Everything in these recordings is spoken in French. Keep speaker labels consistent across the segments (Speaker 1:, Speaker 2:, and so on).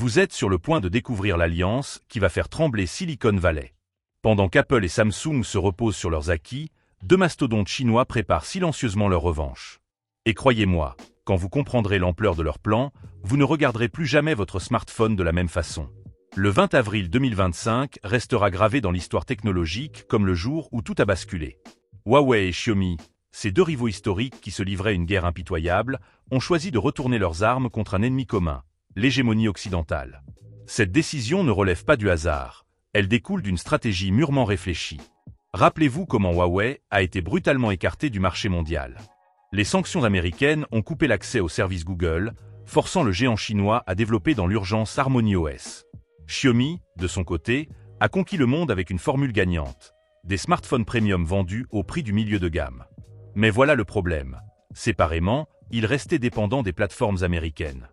Speaker 1: Vous êtes sur le point de découvrir l'alliance qui va faire trembler Silicon Valley. Pendant qu'Apple et Samsung se reposent sur leurs acquis, deux mastodontes chinois préparent silencieusement leur revanche. Et croyez-moi, quand vous comprendrez l'ampleur de leur plan, vous ne regarderez plus jamais votre smartphone de la même façon. Le 20 avril 2025 restera gravé dans l'histoire technologique comme le jour où tout a basculé. Huawei et Xiaomi, ces deux rivaux historiques qui se livraient une guerre impitoyable, ont choisi de retourner leurs armes contre un ennemi commun, l'hégémonie occidentale. Cette décision ne relève pas du hasard, elle découle d'une stratégie mûrement réfléchie. Rappelez-vous comment Huawei a été brutalement écarté du marché mondial. Les sanctions américaines ont coupé l'accès aux services Google, forçant le géant chinois à développer dans l'urgence HarmonyOS. Xiaomi, de son côté, a conquis le monde avec une formule gagnante, des smartphones premium vendus au prix du milieu de gamme. Mais voilà le problème. Séparément, ils restaient dépendants des plateformes américaines.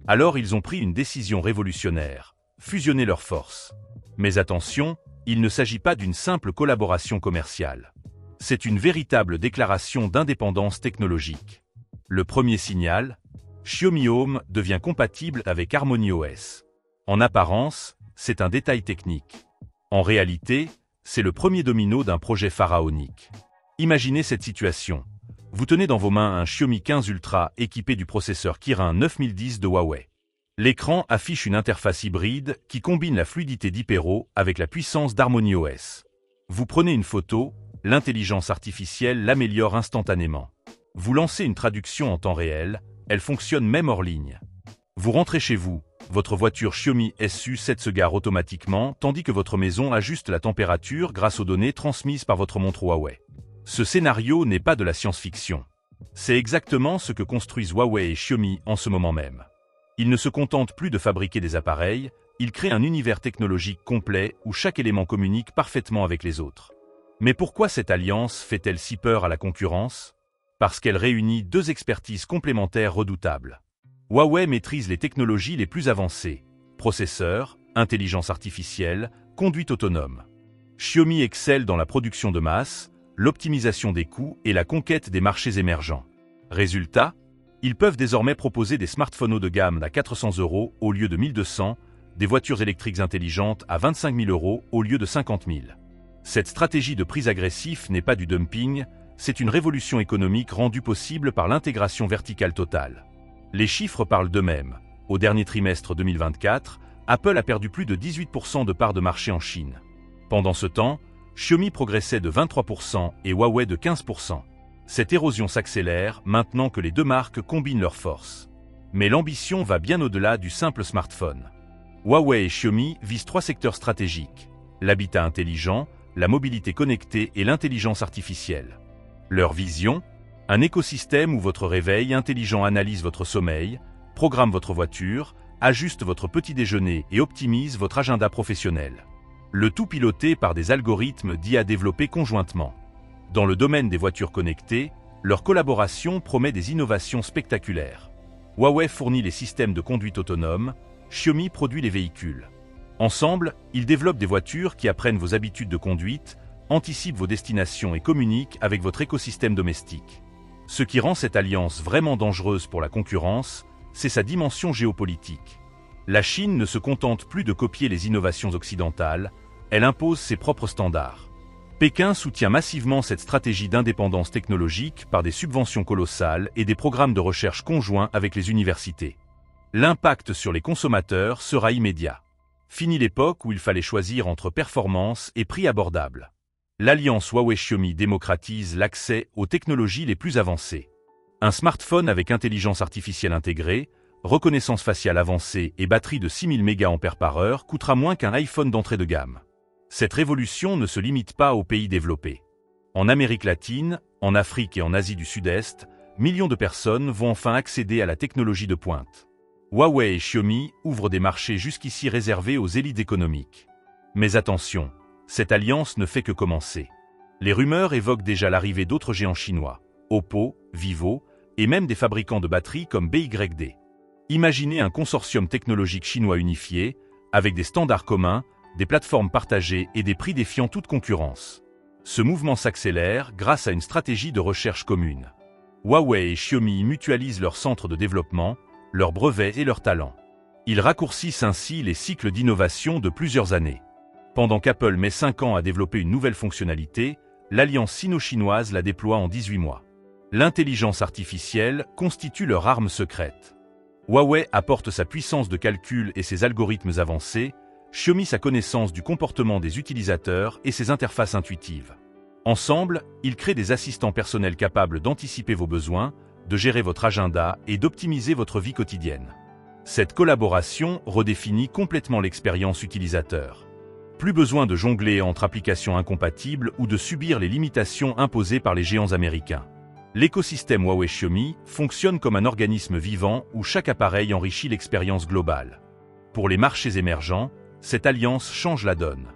Speaker 1: Alors ils ont pris une décision révolutionnaire, fusionner leurs forces. Mais attention, il ne s'agit pas d'une simple collaboration commerciale. C'est une véritable déclaration d'indépendance technologique. Le premier signal, Xiaomi Home devient compatible avec HarmonyOS. En apparence, c'est un détail technique. En réalité, c'est le premier domino d'un projet pharaonique. Imaginez cette situation. Vous tenez dans vos mains un Xiaomi 15 Ultra équipé du processeur Kirin 9010 de Huawei. L'écran affiche une interface hybride qui combine la fluidité d'Hypero avec la puissance d'HarmonyOS. Vous prenez une photo, l'intelligence artificielle l'améliore instantanément. Vous lancez une traduction en temps réel, elle fonctionne même hors ligne. Vous rentrez chez vous, votre voiture Xiaomi SU7 se gare automatiquement tandis que votre maison ajuste la température grâce aux données transmises par votre montre Huawei. Ce scénario n'est pas de la science-fiction. C'est exactement ce que construisent Huawei et Xiaomi en ce moment même. Ils ne se contentent plus de fabriquer des appareils, ils créent un univers technologique complet où chaque élément communique parfaitement avec les autres. Mais pourquoi cette alliance fait-elle si peur à la concurrence? Parce qu'elle réunit deux expertises complémentaires redoutables. Huawei maîtrise les technologies les plus avancées, processeurs, intelligence artificielle, conduite autonome. Xiaomi excelle dans la production de masse, l'optimisation des coûts et la conquête des marchés émergents. Résultat, ils peuvent désormais proposer des smartphones haut de gamme à 400 € au lieu de 1200, des voitures électriques intelligentes à 25 000 € au lieu de 50 000. Cette stratégie de prix agressif n'est pas du dumping, c'est une révolution économique rendue possible par l'intégration verticale totale. Les chiffres parlent d'eux-mêmes. Au dernier trimestre 2024, Apple a perdu plus de 18% de parts de marché en Chine. Pendant ce temps, Xiaomi progressait de 23% et Huawei de 15%. Cette érosion s'accélère maintenant que les deux marques combinent leurs forces. Mais l'ambition va bien au-delà du simple smartphone. Huawei et Xiaomi visent trois secteurs stratégiques: l'habitat intelligent, la mobilité connectée et l'intelligence artificielle. Leur vision? Un écosystème où votre réveil intelligent analyse votre sommeil, programme votre voiture, ajuste votre petit déjeuner et optimise votre agenda professionnel. Le tout piloté par des algorithmes dits à développer conjointement. Dans le domaine des voitures connectées, leur collaboration promet des innovations spectaculaires. Huawei fournit les systèmes de conduite autonome, Xiaomi produit les véhicules. Ensemble, ils développent des voitures qui apprennent vos habitudes de conduite, anticipent vos destinations et communiquent avec votre écosystème domestique. Ce qui rend cette alliance vraiment dangereuse pour la concurrence, c'est sa dimension géopolitique. La Chine ne se contente plus de copier les innovations occidentales, elle impose ses propres standards. Pékin soutient massivement cette stratégie d'indépendance technologique par des subventions colossales et des programmes de recherche conjoints avec les universités. L'impact sur les consommateurs sera immédiat. Fini l'époque où il fallait choisir entre performance et prix abordable. L'alliance Huawei-Xiaomi démocratise l'accès aux technologies les plus avancées. Un smartphone avec intelligence artificielle intégrée, reconnaissance faciale avancée et batterie de 6000 mAh coûtera moins qu'un iPhone d'entrée de gamme. Cette révolution ne se limite pas aux pays développés. En Amérique latine, en Afrique et en Asie du Sud-Est, millions de personnes vont enfin accéder à la technologie de pointe. Huawei et Xiaomi ouvrent des marchés jusqu'ici réservés aux élites économiques. Mais attention, cette alliance ne fait que commencer. Les rumeurs évoquent déjà l'arrivée d'autres géants chinois, Oppo, Vivo, et même des fabricants de batteries comme BYD. Imaginez un consortium technologique chinois unifié, avec des standards communs, des plateformes partagées et des prix défiant toute concurrence. Ce mouvement s'accélère grâce à une stratégie de recherche commune. Huawei et Xiaomi mutualisent leurs centres de développement, leurs brevets et leurs talents. Ils raccourcissent ainsi les cycles d'innovation de plusieurs années. Pendant qu'Apple met 5 ans à développer une nouvelle fonctionnalité, l'alliance sino-chinoise la déploie en 18 mois. L'intelligence artificielle constitue leur arme secrète. Huawei apporte sa puissance de calcul et ses algorithmes avancés, Xiaomi sa connaissance du comportement des utilisateurs et ses interfaces intuitives. Ensemble, ils créent des assistants personnels capables d'anticiper vos besoins, de gérer votre agenda et d'optimiser votre vie quotidienne. Cette collaboration redéfinit complètement l'expérience utilisateur. Plus besoin de jongler entre applications incompatibles ou de subir les limitations imposées par les géants américains. L'écosystème Huawei-Xiaomi fonctionne comme un organisme vivant où chaque appareil enrichit l'expérience globale. Pour les marchés émergents, cette alliance change la donne.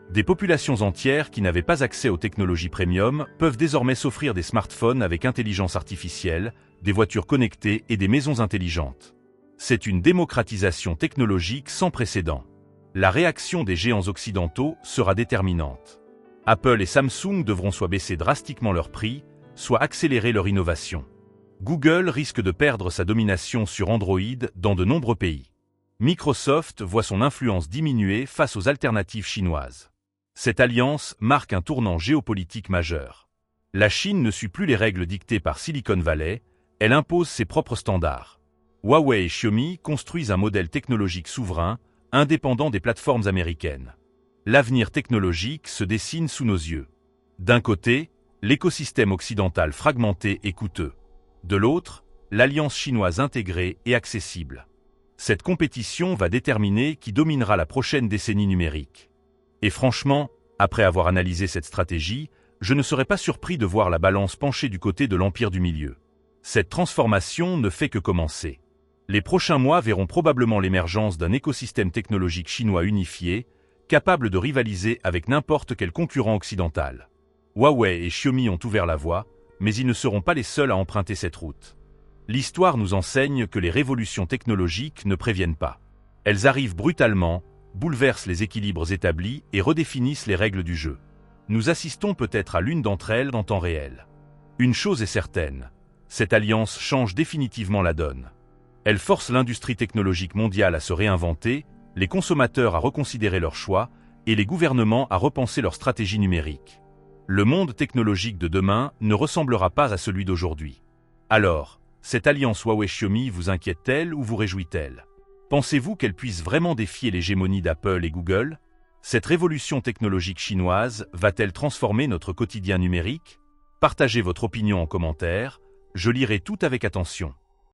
Speaker 1: Des populations entières qui n'avaient pas accès aux technologies premium peuvent désormais s'offrir des smartphones avec intelligence artificielle, des voitures connectées et des maisons intelligentes. C'est une démocratisation technologique sans précédent. La réaction des géants occidentaux sera déterminante. Apple et Samsung devront soit baisser drastiquement leurs prix, soit accélérer leur innovation. Google risque de perdre sa domination sur Android dans de nombreux pays. Microsoft voit son influence diminuer face aux alternatives chinoises. Cette alliance marque un tournant géopolitique majeur. La Chine ne suit plus les règles dictées par Silicon Valley, elle impose ses propres standards. Huawei et Xiaomi construisent un modèle technologique souverain, indépendant des plateformes américaines. L'avenir technologique se dessine sous nos yeux. D'un côté, l'écosystème occidental fragmenté et coûteux. De l'autre, l'alliance chinoise intégrée et accessible. Cette compétition va déterminer qui dominera la prochaine décennie numérique. Et franchement, après avoir analysé cette stratégie, je ne serais pas surpris de voir la balance pencher du côté de l'empire du milieu. Cette transformation ne fait que commencer. Les prochains mois verront probablement l'émergence d'un écosystème technologique chinois unifié, capable de rivaliser avec n'importe quel concurrent occidental. Huawei et Xiaomi ont ouvert la voie, mais ils ne seront pas les seuls à emprunter cette route. L'histoire nous enseigne que les révolutions technologiques ne préviennent pas. Elles arrivent brutalement, bouleversent les équilibres établis et redéfinissent les règles du jeu. Nous assistons peut-être à l'une d'entre elles en temps réel. Une chose est certaine, cette alliance change définitivement la donne. Elle force l'industrie technologique mondiale à se réinventer, les consommateurs à reconsidérer leurs choix et les gouvernements à repenser leur stratégie numérique. Le monde technologique de demain ne ressemblera pas à celui d'aujourd'hui. Alors, cette alliance Huawei-Xiaomi vous inquiète-t-elle ou vous réjouit-elle? Pensez-vous qu'elle puisse vraiment défier l'hégémonie d'Apple et Google? Cette révolution technologique chinoise va-t-elle transformer notre quotidien numérique? Partagez votre opinion en commentaire, je lirai tout avec attention.